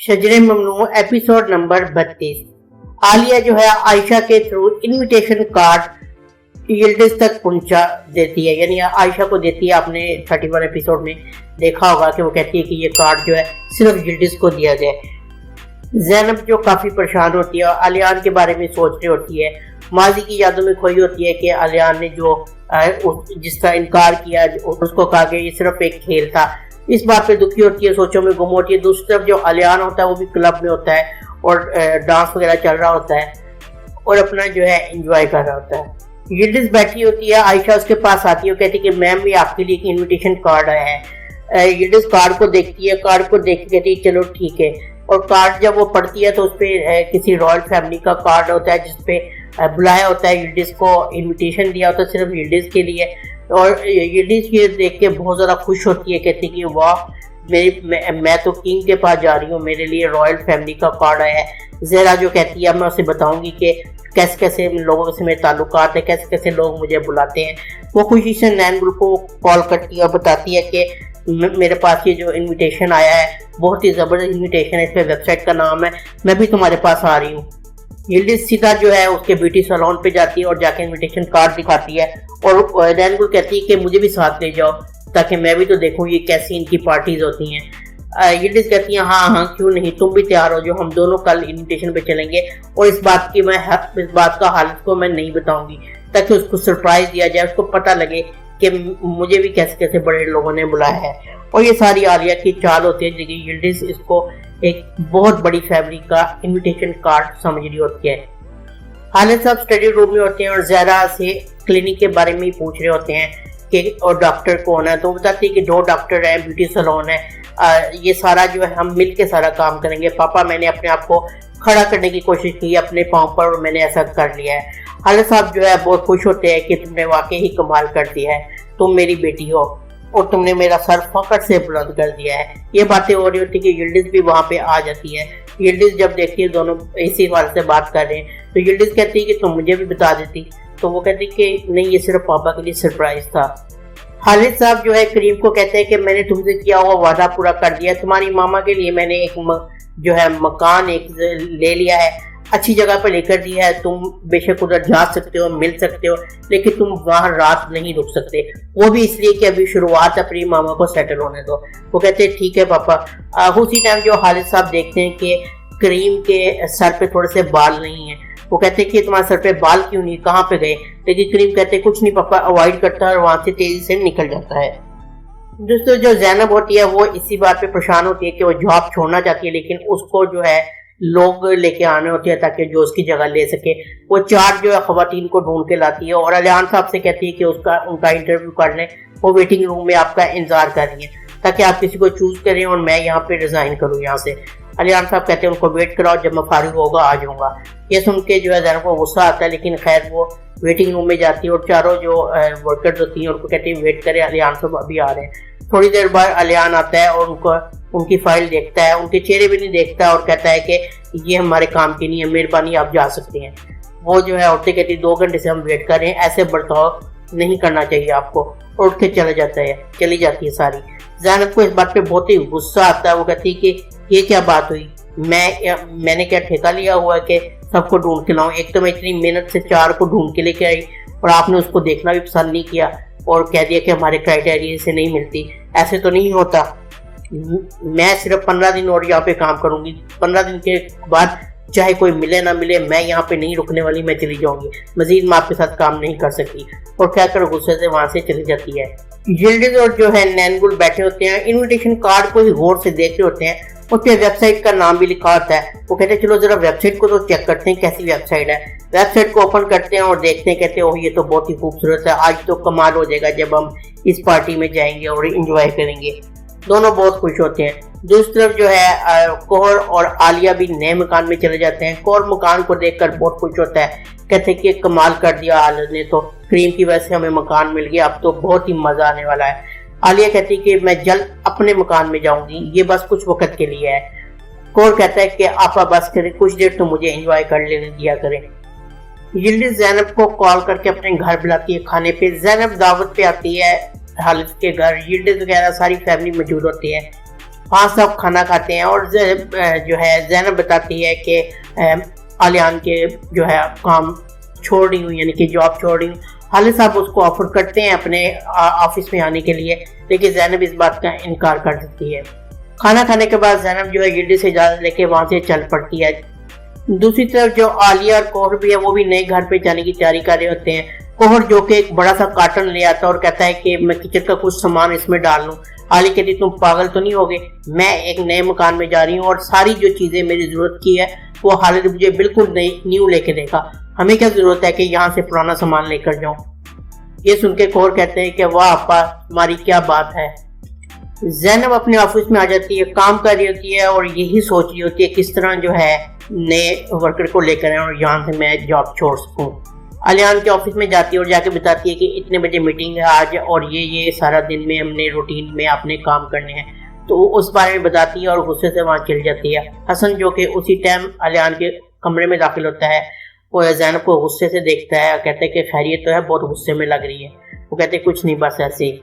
शजरे ममनू episode number 32। Alia जो है आयशा के थ्रू इनविटेशन कार्ड यिल्डिज तक पहुंचा देती है, यानी आयशा को देती है। आपने 31 एपिसोड में देखा होगा कि वो कहती है कि ये कार्ड जो है सिर्फ यिल्डिज को दिया गया है। ज़ैनब जो काफ़ी परेशान होती है और आलियान के बारे में सोच रही होती है, माजी की यादों में खोई होती है कि आलियान ने जो जिसका इनकार किया, उसको कहा कि ये सिर्फ एक खेल था। इस बात पे दुखी होती है, सोचों में गुम होती है। दूसरी तरफ जो आलियान होता है वो भी क्लब में होता है और डांस वगैरह चल रहा होता है और अपना जो है एंजॉय कर रहा होता है। यिल्डिज बैठी होती है, आयशा उसके पास आती है, कहती है कि मैम ये आपके लिए एक इनविटेशन कार्ड आया है। यिल्डिज कार्ड को देखती है, कार्ड को देख के कहती है चलो ठीक है। और कार्ड जब वो पढ़ती है तो उस पर किसी रॉयल फैमिली का कार्ड होता है जिसपे बुलाया होता है, यिल्डिज को इनविटेशन दिया होता है सिर्फ यिल्डिज के लिए। और यिल्डिज ये देख के बहुत ज़्यादा खुश होती है, कहती है कि वाह मैं तो किंग के पास जा रही हूँ, मेरे लिए रॉयल फैमिली का कार्ड आया है। ज़हरा जो कहती है मैं उसे बताऊंगी कि कैसे कैसे लोगों से मेरे ताल्लुकात है, कैसे कैसे लोग मुझे बुलाते हैं। वो खुशी से नैनगुल को कॉल करती है और बताती है कि मेरे पास ये जो इनविटेशन आया है बहुत ही ज़बरदस्त इनविटेशन है, इस पर वेबसाइट का नाम है, मैं भी तुम्हारे पास आ रही हूँ। यिल्डिज सीधा जो है उसके ब्यूटी सैलून पे जाती है और जाके इनविटेशन कार्ड दिखाती है और नैनगुल कहती है कि मुझे भी साथ ले जाओ ताकि मैं भी तो देखूं ये कैसी इनकी पार्टीज होती हैं। यिल्डिज कहती है हाँ हाँ क्यों नहीं, तुम भी तैयार हो जो, हम दोनों कल इनविटेशन पे चलेंगे। और इस बात का हाल को मैं नहीं बताऊंगी ताकि उसको सरप्राइज दिया जाए, उसको पता लगे कि मुझे भी कैसे कैसे बड़े लोगों ने बुलाया है। और ये सारी आलिया की चाल होती है जबकि यिल्डिज इसको एक बहुत बड़ी फैमिली का इनविटेशन कार्ड समझ रही होती है। हालिद साहब स्टडी रूम में होते हैं और ज़हरा से क्लिनिक के बारे में ही पूछ रहे होते हैं कि और डॉक्टर कौन है, तो वो बताती है कि 2 डॉक्टर हैं, ब्यूटी सैलून है, ये सारा जो है हम मिल के सारा काम करेंगे। पापा मैंने अपने आप को खड़ा करने की कोशिश की अपने पाँव पर और मैंने ऐसा कर लिया है। हालिद साहब जो है बहुत खुश होते हैं कि तुमने वाकई ही कमाल कर दिया है, तुम मेरी बेटी हो और तुमने मेरा सर फखर से बुलंद कर दिया है। ये बातें हो रही होती है कि यिल्डिज भी वहाँ पे आ जाती है। यिल्डिज जब देखती है दोनों इसी बारे से बात कर रहे हैं तो यिल्डिज कहती है कि तुम मुझे भी बता देती, तो वो कहती कि नहीं ये सिर्फ पापा के लिए सरप्राइज था। हालिद साहब जो है करीम को कहते हैं कि मैंने तुमसे किया हुआ वादा पूरा कर दिया, तुम्हारी मामा के लिए मैंने एक जो है मकान एक ले लिया है, अच्छी जगह पर लेकर दिया है, तुम बेशक उधर जा सकते हो, मिल सकते हो, लेकिन तुम वहाँ रात नहीं रुक सकते, वो भी इसलिए कि अभी शुरुआत अपनी मामा को सेटल होने दो। वो कहते हैं ठीक है पापा। उसी टाइम जो हालिद साहब देखते हैं कि करीम के सर पे थोड़े से बाल नहीं है, वो कहते हैं कि तुम्हारे सर पे बाल क्यों नहीं, कहाँ पे गए, लेकिन करीम कहते हैं कुछ नहीं पापा, अवॉइड करता है और वहाँ से तेजी से निकल जाता है। दोस्तों जो ज़ैनब होती है वो इसी बात पे परेशान होती है कि वो जॉब छोड़ना चाहती है लेकिन उसको जो है लोग लेके आने होते हैं ताकि जो उसकी जगह ले सके। वो 4 जो है खवातीन को ढूंढ के लाती है और अलियान साहब से कहती है कि उनका इंटरव्यू कर लें, वो वेटिंग रूम में आपका इंतजार कर रही है ताकि आप किसी को चूज करें और मैं यहाँ पे रिजाइन करूँ यहाँ से। अलियान साहब कहते हैं उनको वेट कराओ, जब मैं फारिग होगा आ जाऊँगा। ये सुन के जो है ज़ैनब को गुस्सा आता है लेकिन खैर वो वेटिंग रूम में जाती है और चारों जो वर्कर्स होती हैं उनको कहती है वेट करें, अलियान साहब अभी आ रहे हैं। थोड़ी देर बाद अलियान आता है और उनकी फाइल देखता है, उनके चेहरे भी नहीं देखता और कहता है कि ये हमारे काम की नहीं है, मेहरबानी आप जा सकते हैं। वो जो है औरतें कहती है 2 घंटे से हम वेट कर रहे हैं, ऐसे बर्ताव नहीं करना चाहिए आपको, और उठ के चला जाता है, चली जाती है सारी। ज़ैनब को इस बात पे बहुत ही गुस्सा आता है, वो कहती है कि ये क्या बात हुई, मैंने क्या ठेका लिया हुआ है कि सबको ढूंढ के लाऊं, एक तो मैं इतनी मेहनत से 4 को ढूंढ के लेके आई और आपने उसको देखना भी पसंद नहीं किया और कह दिया कि हमारे क्राइटेरिया से नहीं मिलती, ऐसे तो नहीं होता। मैं सिर्फ 15 दिन और यहाँ पे काम करूंगी, 15 दिन के बाद चाहे कोई मिले ना मिले मैं यहाँ पे नहीं रुकने वाली, मैं चली जाऊंगी, मजीद मैं आपके साथ काम नहीं कर सकती। और कहकर गुस्से से वहां से चली जाती है। यिल्डिज और जो है नैनगुल बैठे होते हैं, इनविटेशन कार्ड को ही गौर से देख रहे होते हैं, उस पर वेबसाइट का नाम भी लिखा होता है। वो कहते हैं चलो जरा वेबसाइट को तो चेक करते हैं कैसी वेबसाइट है। वेबसाइट को ओपन करते हैं और देखते हैं, कहते हैं ओह ये तो बहुत ही खूबसूरत है, आज तो कमाल हो जाएगा जब हम इस पार्टी में जाएंगे और इंजॉय करेंगे। दोनों बहुत खुश होते हैं। दूसरी तरफ जो है कोहर और आलिया भी नए मकान में चले जाते हैं। कोहर मकान को देखकर बहुत खुश होता है, कहते हैं कि कमाल कर दिया आलिया ने, तो क्रीम की वजह से हमें मकान मिल गया, अब तो बहुत ही मजा आने वाला है। आलिया कहती है कि मैं जल्द अपने मकान में जाऊंगी, ये बस कुछ वक्त के लिए है। कोहर कहता है कि आपा बस करें, कुछ देर तो मुझे एंजॉय कर लेने दिया करें। यिल्डिज ज़ैनब को कॉल करके अपने घर बुलाती है खाने पे। ज़ैनब दावत पे आती है हालिद के घर, यिल्डिज वगैरह सारी फैमिली मौजूद होती है। वहाँ सब खाना खाते हैं और जो है ज़ैनब बताती है कि आलियान के जो है काम छोड़ रही हूँ, यानी कि जॉब छोड़ रही हूँ। खालिद साहब उसको ऑफर करते हैं अपने ऑफिस में आने के लिए, लेकिन ज़ैनब इस बात का इनकार कर देती है। खाना खाने के बाद ज़ैनब जो है यिल्डिज़ से इजाज़त लेके वहाँ से चल पड़ती है। दूसरी तरफ जो आलिया और कोहर भी है वो भी नए घर पे जाने की तैयारी कर रहे होते हैं। कोहर जो कि एक बड़ा सा कार्टन ले आता है और कहता है कि मैं किचन का कुछ सामान इसमें डाल लूँ। आलिया कहती तुम पागल तो नहीं होगे, मैं एक नए मकान में जा रही हूँ और सारी जो चीज़ें मेरी ज़रूरत की है वो खालिद मुझे बिल्कुल न्यू लेके देगा, हमें क्या ज़रूरत है कि यहाँ से पुराना सामान लेकर जाऊँ। ये सुन के कोहर कहते हैं कि वाह अपा तुम्हारी क्या बात है। ज़ैनब अपने ऑफिस में आ जाती है, काम कर रही होती है और यही सोच रही होती है किस तरह जो है नए वर्कर को लेकर आए और यहाँ से मैं जॉब छोड़ सकूँ। आलियान के ऑफिस में जाती है और जाके बताती है कि इतने बजे मीटिंग है आज और ये सारा दिन में हमने रूटीन में अपने काम करने हैं, तो उस बारे में बताती है और गुस्से से वहाँ चल जाती है। हसन जो कि उसी टाइम आलियान के कमरे में दाखिल होता है वो ज़ैनब को गुस्से से देखता है और कहता है कि खैरियत तो है, बहुत गुस्से में लग रही है। वो कहते हैं कुछ नहीं, बस ऐसे ही।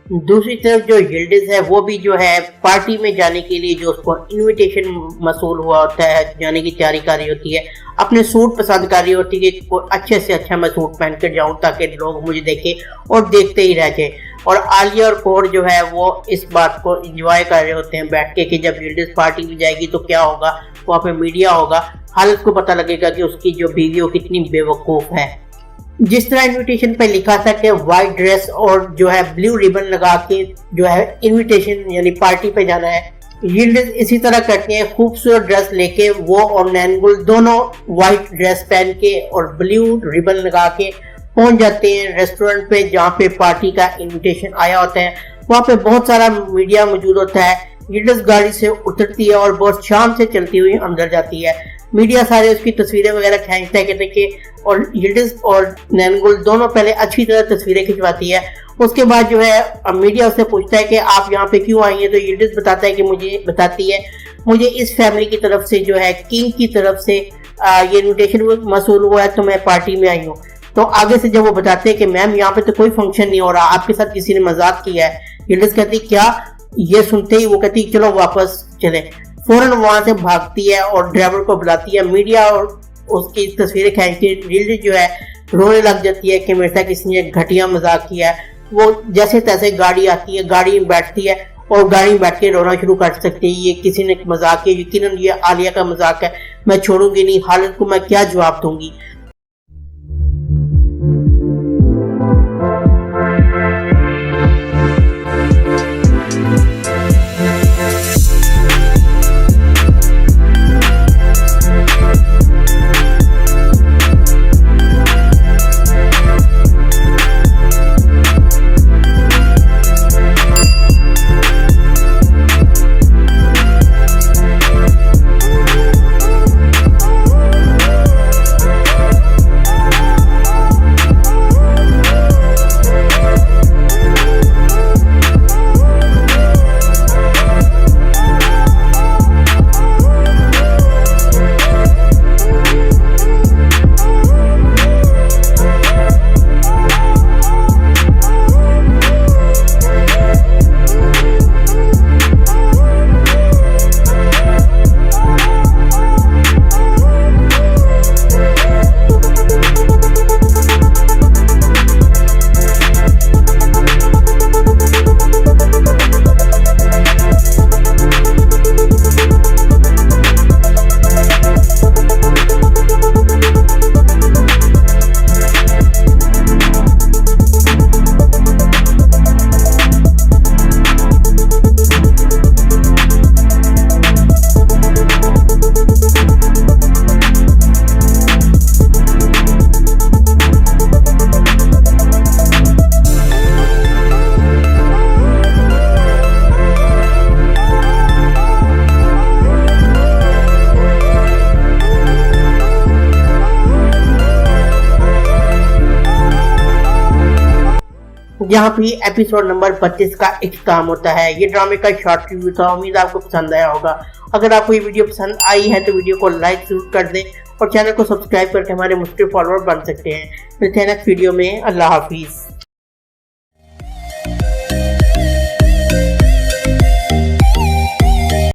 दूसरी तरफ जो यिल्डिज़ है वो भी जो है पार्टी में जाने के लिए जो उसको इनविटेशन मसूल हुआ होता है जाने की तैयारी कर रही होती है, अपने सूट पसंद कर रही होती है कि अच्छे से अच्छा मैं सूट पहन कर जाऊँ ताकि लोग मुझे देखें और देखते ही रह जाए। और आलिया और कोहर जो है वो इस बात को एंजॉय कर रहे होते हैं बैठ के कि जब यिल्डिज़ पार्टी में जाएगी तो क्या होगा, वहाँ पे मीडिया होगा, खालिद को पता लगेगा कि उसकी जो बीवी वो कितनी बेवकूफ़ है। जिस तरह इनविटेशन पे लिखा था कि वाइट ड्रेस और जो है ब्लू रिबन लगा के जो है इनविटेशन यानी पार्टी पे जाना है, यिल्डिज़ इसी तरह करते हैं, खूबसूरत ड्रेस लेके वो और नैनगुल दोनों वाइट ड्रेस पहन के और ब्लू रिबन लगा के पहुंच जाते हैं रेस्टोरेंट पे जहाँ पे पार्टी का इनविटेशन आया होता है। वहाँ पे बहुत सारा मीडिया मौजूद होता है। यिल्डिज़ गाड़ी से उतरती है और बहुत शान से चलती हुई अंदर जाती है। मीडिया सारे उसकी तस्वीरें वगैरह खींचता है कहते कि, और यिल्डिज़ और नैनगुल दोनों पहले अच्छी तरह तस्वीरें खिंचवाती है। उसके बाद जो है मीडिया उससे पूछता है कि आप यहाँ पे क्यों आई हैं, तो यिल्डिज़ बताता है कि बताती है मुझे इस फैमिली की तरफ से जो है किंग की तरफ से ये इन्विटेशन मसूल हुआ है तो मैं पार्टी में आई हूँ। तो आगे से जब वो बताते हैं कि मैम यहाँ पे तो कोई फंक्शन नहीं हो रहा, आपके साथ किसी ने मजाक किया है, यिल्डिज़ कहती क्या, ये सुनते ही वो कहती चलो वापस चले। फौरन वहां से भागती है और ड्राइवर को बुलाती है। मीडिया और उसकी तस्वीरें खींचती है। यिल्डिज़ जो है रोने लग जाती है कि मेरे साथ किसी ने घटिया मजाक किया है। वो जैसे तैसे गाड़ी आती है, गाड़ी में बैठती है और गाड़ी में बैठ के रोना शुरू कर सकती है। ये किसी ने मजाक किया, यकीनन ये आलिया का मजाक है, मैं छोड़ूंगी नहीं, खालिद को मैं क्या जवाब दूंगी। यहाँ पे एपिसोड नंबर 32 का इख्तिताम होता है। ये ड्रामे का शॉर्ट रिव्यू था, उम्मीद आपको पसंद आया होगा। अगर आपको ये वीडियो पसंद आई है तो वीडियो को लाइक जरूर कर दें और चैनल को सब्सक्राइब करके हमारे मुस्लिम फॉलोअर बन सकते हैं। मिलते हैं नेक्स्ट वीडियो में। अल्लाह हाफिज़।